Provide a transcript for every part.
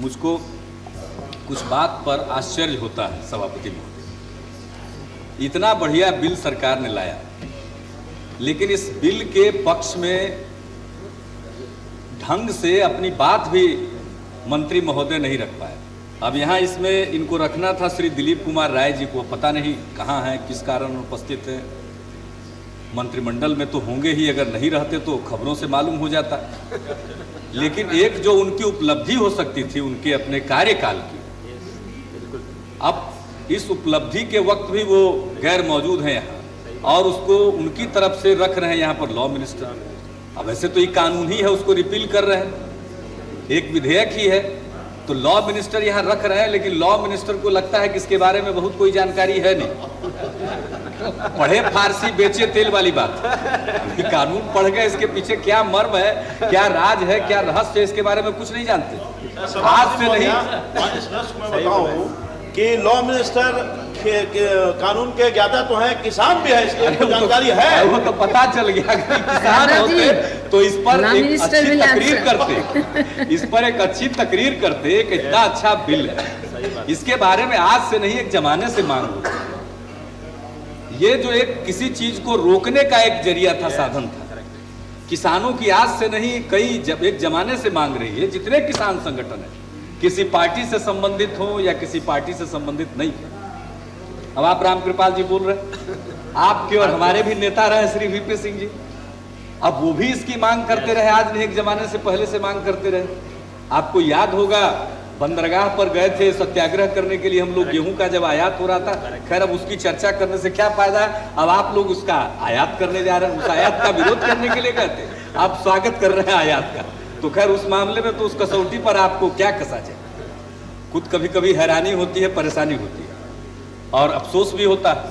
मुझको कुछ बात पर आश्चर्य होता है सभापति महोदय। इतना बढ़िया बिल सरकार ने लाया, लेकिन इस बिल के पक्ष में ढंग से अपनी बात भी मंत्री महोदय नहीं रख पाए। अब यहाँ इसमें इनको रखना था श्री दिलीप कुमार राय जी को, पता नहीं कहाँ हैं, किस कारण उपस्थित हैं। मंत्रिमंडल में तो होंगे ही, अगर नहीं रहते तो खबरों से मालूम हो जाता। लेकिन एक जो उनकी उपलब्धि हो सकती थी उनके अपने कार्यकाल की, अब इस उपलब्धि के वक्त भी वो गैर मौजूद हैं यहाँ, और उसको उनकी तरफ से रख रहे हैं यहाँ पर लॉ मिनिस्टर। अब वैसे तो ये कानून ही है, उसको रिपील कर रहे हैं, एक विधेयक ही है, तो लॉ मिनिस्टर यहाँ रख रहे हैं। लेकिन लॉ मिनिस्टर को लगता है कि इसके बारे में बहुत कोई जानकारी है नहीं, पढ़े फारसी बेचे तेल वाली बात। कानून पढ़ गए, इसके पीछे क्या मर्म है, क्या राज है, क्या रहस्य है, इसके बारे में कुछ नहीं जानते। आज से नहीं कि लॉ मिनिस्टर कानून के ज्ञाता तो हैं, किसान भी है, इसकी जानकारी है। वो तो पता चल गया कि किसान होते तो इस पर एक अच्छी तकरीर करते, इस पर एक अच्छी तकरीर करते। एक इतना अच्छा बिल है, इसके बारे में आज से नहीं एक जमाने से मांग होती। ये जो एक किसी चीज को रोकने का एक जरिया था, साधन था, किसानों की आज से नहीं कई एक जमाने से मांग रही है। जितने किसान संगठन है, किसी पार्टी से संबंधित हो या किसी पार्टी से संबंधित नहीं हो। अब आप रामकृपाल जी बोल रहे, आपके और हमारे भी नेता रहे श्री वीपी सिंह जी, अब वो भी इसकी मांग करते रहे, आज नहीं एक जमाने से पहले से मांग करते रहे। आपको याद होगा बंदरगाह पर गए थे सत्याग्रह करने के लिए हम लोग, गेहूं का जब आयात हो रहा था। खैर अब उसकी चर्चा करने से क्या फायदा है, अब आप लोग उसका आयात करने जा रहे हैं, उस आयात का विरोध करने के लिए कहते हैं, आप स्वागत कर रहे हैं आयात का। तो खैर उस मामले में तो उस कसौटी पर आपको क्या कसा जाए। खुद कभी कभी हैरानी होती है, परेशानी होती है और अफसोस भी होता है।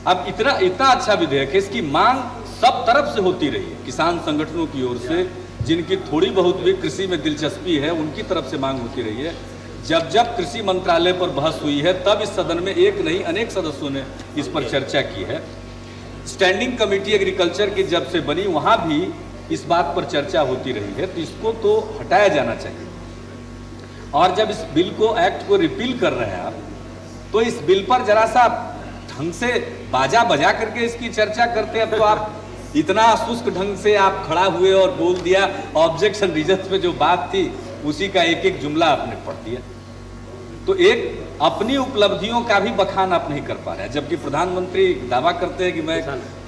अब इतना अच्छा विधेयक है, इसकी मांग सब तरफ से होती रही है, किसान संगठनों की ओर से, जिनकी थोड़ी बहुत भी कृषि में दिलचस्पी है उनकी तरफ से मांग होती रही है। जब जब कृषि मंत्रालय पर बहस हुई है तब इस सदन में एक नहीं अनेक सदस्यों ने इस पर चर्चा की है। स्टैंडिंग कमेटी एग्रीकल्चर की जब से बनी वहां भी इस बात पर चर्चा होती रही है, तो इसको तो हटाया जाना चाहिए। और जब इस बिल को, एक्ट को रिपील कर रहे हैं आप, तो इस बिल पर जरा सा ढंग से बाजा बजा करके इसकी चर्चा करते। अब तो आप इतना शुष्क ढंग से आप खड़ा हुए और बोल दिया, ऑब्जेक्शन रिजल्ट में जो बात थी उसी का एक एक जुमला आपने पढ़ दिया। तो एक अपनी उपलब्धियों का भी बखान आप नहीं कर पा रहे हैं, जबकि प्रधानमंत्री दावा करते हैं कि मैं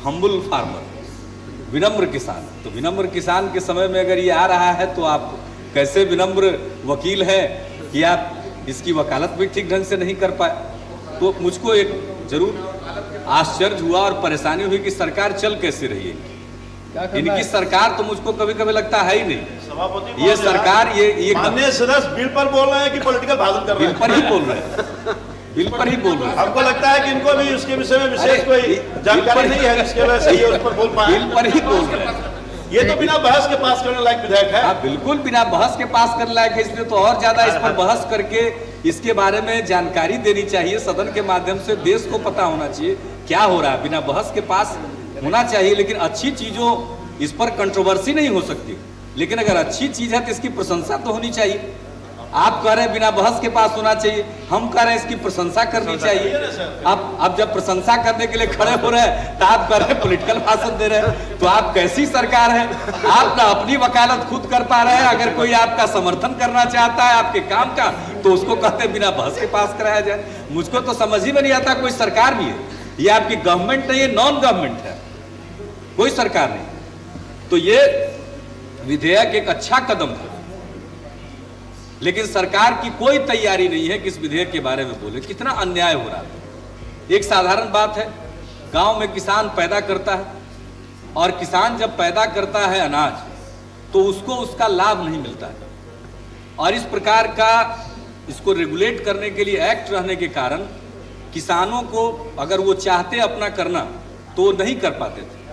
हम्बल फार्मर, विनम्र किसान। तो विनम्र किसान के समय में अगर ये आ रहा है तो आप कैसे विनम्र वकील है कि आप इसकी वकालत भी ठीक ढंग से नहीं कर पाए। तो मुझको एक जरूर आश्चर्य हुआ और परेशानी हुई कि सरकार चल कैसे रही है। इनकी सरकार तो मुझको कभी कभी लगता है ही नहीं। ये सरकार ये माननीय सदस्य बिल पर बोल रहे हैं कि पॉलिटिकल भाषण कर रहे हैं? बिल पर ही बोल रहे हैं, बिल पर ही बोल रहे हैं। हमको लगता है कि इनको भी उसके विषय में विशेष कोई जानकारी नहीं है, इसके वजह से ये उस पर बोल पाए। बिल पर ही बोल रहे हैं। ये तो बिना बहस के पास करने लायक विधेयक है। बिल्कुल बिना बहस के पास करने लायक है, इसलिए तो और ज्यादा इस पर बहस करके इसके बारे में जानकारी देनी चाहिए। सदन के माध्यम से देश को पता होना चाहिए क्या हो रहा है, बिना बहस के पास होना चाहिए। लेकिन अच्छी चीजों, इस पर कंट्रोवर्सी नहीं हो सकती, लेकिन अगर अच्छी चीज है तो इसकी प्रशंसा तो होनी चाहिए। आप कह रहे हैं बिना बहस के पास होना चाहिए, हम कह रहे हैं इसकी प्रशंसा करनी चाहिए। अब जब प्रशंसा करने के लिए खड़े हो रहे हैं तो आप कह रहे हैं पॉलिटिकल भाषण दे रहे हैं, तो आप कैसी सरकार है? आप ना अपनी वकालत खुद कर पा रहे हैं, अगर कोई आपका समर्थन करना चाहता है आपके काम का तो उसको कहते हैं बिना बहस के पास कराया जाए। मुझको तो समझ ही में नहीं आता कोई सरकार भी है, ये आपकी गवर्नमेंट नहीं है, नॉन गवर्नमेंट है, कोई सरकार नहीं। तो ये विधेयक एक अच्छा कदम है, लेकिन सरकार की कोई तैयारी नहीं है कि इस विधेयक के बारे में बोले। कितना अन्याय हो रहा है। एक साधारण बात है, गांव में किसान पैदा करता है और किसान जब पैदा करता है अनाज तो उसको उसका लाभ नहीं मिलता है। और इस प्रकार का इसको रेगुलेट करने के लिए एक्ट रहने के कारण किसानों को अगर वो चाहते अपना करना तो नहीं कर पाते थे।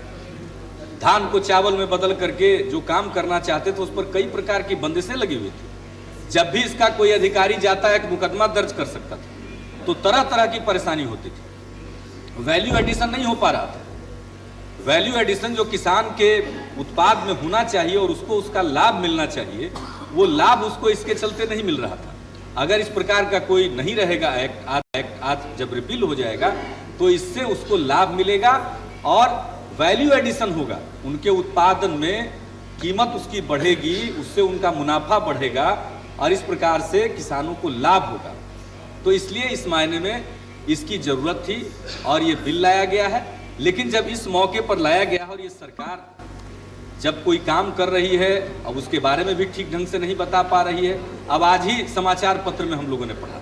धान को चावल में बदल करके जो काम करना चाहते थे उस पर कई प्रकार की बंदिशें लगी हुई थी। जब भी इसका कोई अधिकारी जाता है मुकदमा दर्ज कर सकता था, तो तरह तरह की परेशानी होती थी, वैल्यू एडिशन नहीं हो पा रहा था। वैल्यू एडिशन जो किसान के उत्पाद में होना चाहिए और उसको उसका लाभ मिलना चाहिए, वो लाभ उसको इसके चलते नहीं मिल रहा था। अगर इस प्रकार का कोई नहीं रहेगा एक्ट आज जब रिपील हो जाएगा तो इससे उसको लाभ मिलेगा और वैल्यू एडिशन होगा, उनके उत्पादन में कीमत उसकी बढ़ेगी, उससे उनका मुनाफा बढ़ेगा और इस प्रकार से किसानों को लाभ होगा। तो इसलिए इस मायने में इसकी जरूरत थी और ये बिल लाया गया है। लेकिन जब इस मौके पर लाया गया और ये सरकार जब कोई काम कर रही है अब उसके बारे में भी ठीक ढंग से नहीं बता पा रही है। अब आज ही समाचार पत्र में हम लोगों ने पढ़ा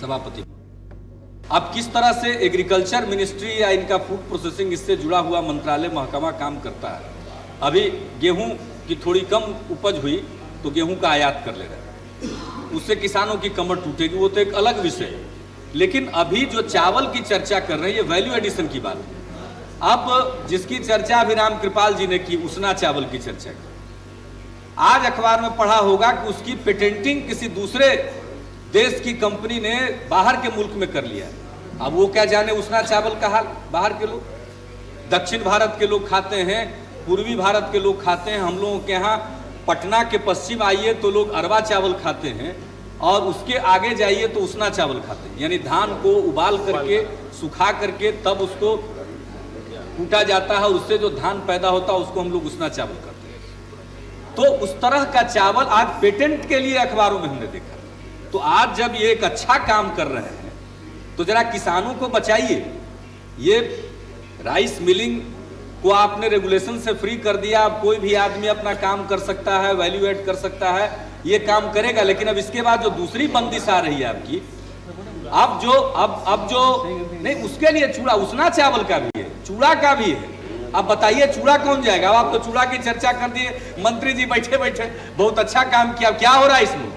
सभापति, अब किस तरह से एग्रीकल्चर मिनिस्ट्री या इनका फूड प्रोसेसिंग इससे जुड़ा हुआ मंत्रालय महकमा काम करता है। अभी गेहूं की थोड़ी कम उपज हुई तो गेहूं का आयात कर ले रहे हैं, उससे किसानों की कमर टूटेगी, वो तो एक अलग विषय है। लेकिन अभी जो चावल की चर्चा कर रहे हैं ये वैल्यू एडिशन की बात है। अब जिसकी चर्चा अभी राम कृपाल जी ने की, उसना चावल की चर्चा की, आज अखबार में पढ़ा होगा कि उसकी पेटेंटिंग किसी दूसरे देश की कंपनी ने बाहर के मुल्क में कर लिया। अब वो क्या जाने उसना चावल का हाल। बाहर के लोग, दक्षिण भारत के लोग खाते हैं, पूर्वी भारत के लोग खाते हैं। हम लोगों के यहाँ पटना के पश्चिम आइए तो लोग अरवा चावल खाते हैं और उसके आगे जाइए तो उसना चावल खाते हैं, यानी धान को उबाल करके सुखा करके तब उसको कूटा जाता है, उससे जो धान पैदा होता है उसको हम लोग उसना चावल करते हैं। तो उस तरह का चावल आज पेटेंट के लिए अखबारों में हमने देखा। तो आज जब ये एक अच्छा काम कर रहे हैं तो जरा किसानों को बचाइए। ये राइस मिलिंग को आपने रेगुलेशन से फ्री कर दिया, अब कोई भी आदमी अपना काम कर सकता है, वैल्यू एड कर सकता है, ये काम करेगा। लेकिन अब इसके बाद जो दूसरी बंदिश आ रही है आपकी, अब जो नहीं, उसके लिए चूड़ा उसना चावल का भी है, चूड़ा का भी है। अब बताइए चूड़ा कौन जाएगा? अब आप तो चूड़ा की चर्चा कर दिए, मंत्री जी बैठे बैठे बहुत अच्छा काम किया। क्या हो रहा है इसमें?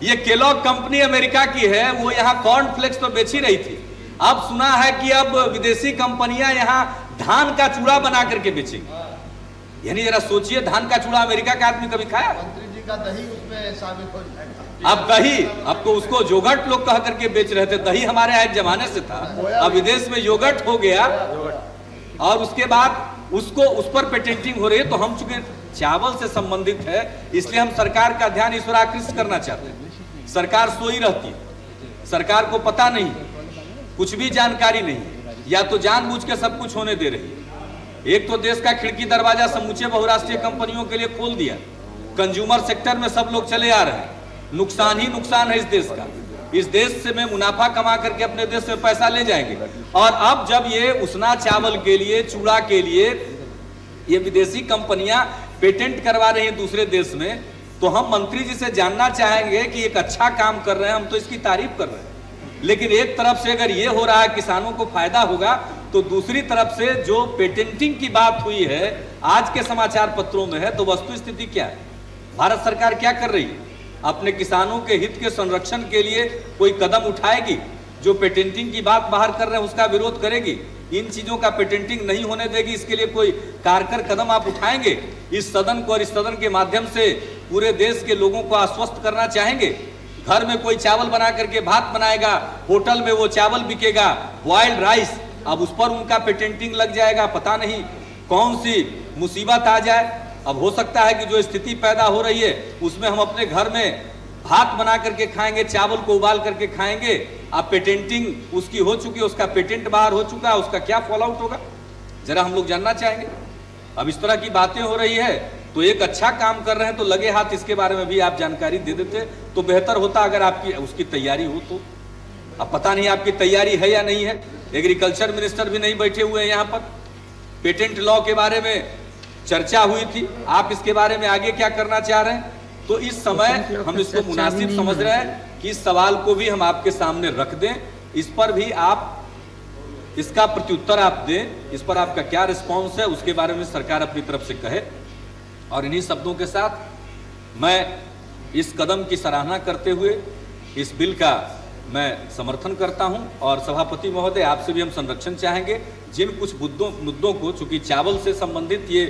ये केलॉग कंपनी अमेरिका की है, वो यहाँ कॉर्नफ्लेक्स तो बेच ही रही थी। अब सुना है कि अब विदेशी कंपनियां यहाँ धान का चूड़ा बना करके बेचेंगी। यानी जरा सोचिए, धान का चूड़ा अमेरिका का आदमी कभी खाया? मंत्री जी का दही उसमें शामिल हो जाएगा। अब दही, अब तो उसको योगर्ट लोग कह करके बेच रहे थे। दही हमारे यहाँ एक जमाने से था, अब विदेश में योगर्ट हो गया और उसके बाद उसको उस पर पेटेंटिंग हो रही है। तो हम चूंकि चावल से संबंधित है इसलिए हम सरकार का ध्यान इस पर आकृष्ट करना चाहते हैं। सरकार सोई रहती है, सरकार को पता नहीं, कुछ भी जानकारी नहीं, या तो जानबूझ के सब कुछ होने दे रही है। एक तो देश का खिड़की दरवाजा समूचे बहुराष्ट्रीय कंपनियों के लिए खोल दिया, कंज्यूमर सेक्टर में सब लोग चले आ रहे हैं, नुकसान ही नुकसान है इस देश का। इस देश से में मुनाफा कमा करके अपने देश में पैसा ले जाएंगे। और अब जब ये उसना चावल के लिए, चूड़ा के लिए ये विदेशी कंपनियां पेटेंट करवा रही हैं दूसरे देश में, तो हम मंत्री जी से जानना चाहेंगे कि एक अच्छा काम कर रहे हैं, हम तो इसकी तारीफ कर रहे हैं। लेकिन एक तरफ से अगर ये हो रहा है किसानों को फायदा होगा, तो दूसरी तरफ से जो पेटेंटिंग की बात हुई है आज के समाचार पत्रों में है, तो वस्तु स्थिति क्या है? भारत सरकार क्या कर रही है? अपने किसानों के हित के संरक्षण के लिए कोई कदम उठाएगी? जो पेटेंटिंग की बात बाहर कर रहे हैं उसका विरोध करेगी? इन चीजों का पेटेंटिंग नहीं होने देगी, इसके लिए कोई कारगर कदम आप उठाएंगे? इस सदन को और इस सदन के माध्यम से पूरे देश के लोगों को आश्वस्त करना चाहेंगे? घर में कोई चावल बना करके भात बनाएगा, होटल में वो चावल बिकेगा, बॉइल्ड राइस, अब उस पर उनका पेटेंटिंग लग जाएगा। पता नहीं कौन सी मुसीबत आ जाए। अब हो सकता है कि जो स्थिति पैदा हो रही है उसमें हम अपने घर में भात बना करके खाएंगे, चावल को उबाल करके खाएंगे। अब पेटेंटिंग उसकी हो चुकी है, उसका पेटेंट बाहर हो चुका है, उसका क्या फॉल आउट होगा जरा हम लोग जानना चाहेंगे। अब इस तरह की बातें हो रही है तो एक अच्छा काम कर रहे हैं तो लगे हाथ इसके बारे में भी आप जानकारी दे देते तो बेहतर होता, अगर आपकी उसकी तैयारी हो तो। अब पता नहीं आपकी तैयारी है या नहीं है। एग्रीकल्चर मिनिस्टर भी नहीं बैठे हुए हैं यहाँ पर। पेटेंट लॉ के बारे में चर्चा हुई थी, आप इसके बारे में आगे क्या करना चाह रहे हैं? तो इस समय हम इसको मुनासिब समझ रहे हैं कि इस सवाल को भी हम आपके सामने रख दें, इस पर भी आप इसका प्रत्युत्तर आप दें, इस पर आपका क्या रिस्पॉन्स है उसके बारे में सरकार अपनी तरफ से कहे। और इन्हीं शब्दों के साथ मैं इस कदम की सराहना करते हुए इस बिल का मैं समर्थन करता हूं। और सभापति महोदय, आपसे भी हम संरक्षण चाहेंगे जिन कुछ मुद्दों को, चूंकि चावल से संबंधित ये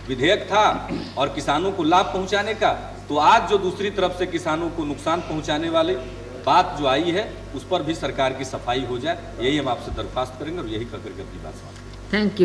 विधेयक था और किसानों को लाभ पहुंचाने का, तो आज जो दूसरी तरफ से किसानों को नुकसान पहुंचाने वाले बात जो आई है उस पर भी सरकार की सफाई हो जाए, यही हम आपसे दरख्वास्त करेंगे और यही कहकर के अपनी बात समाप्त। Thank you.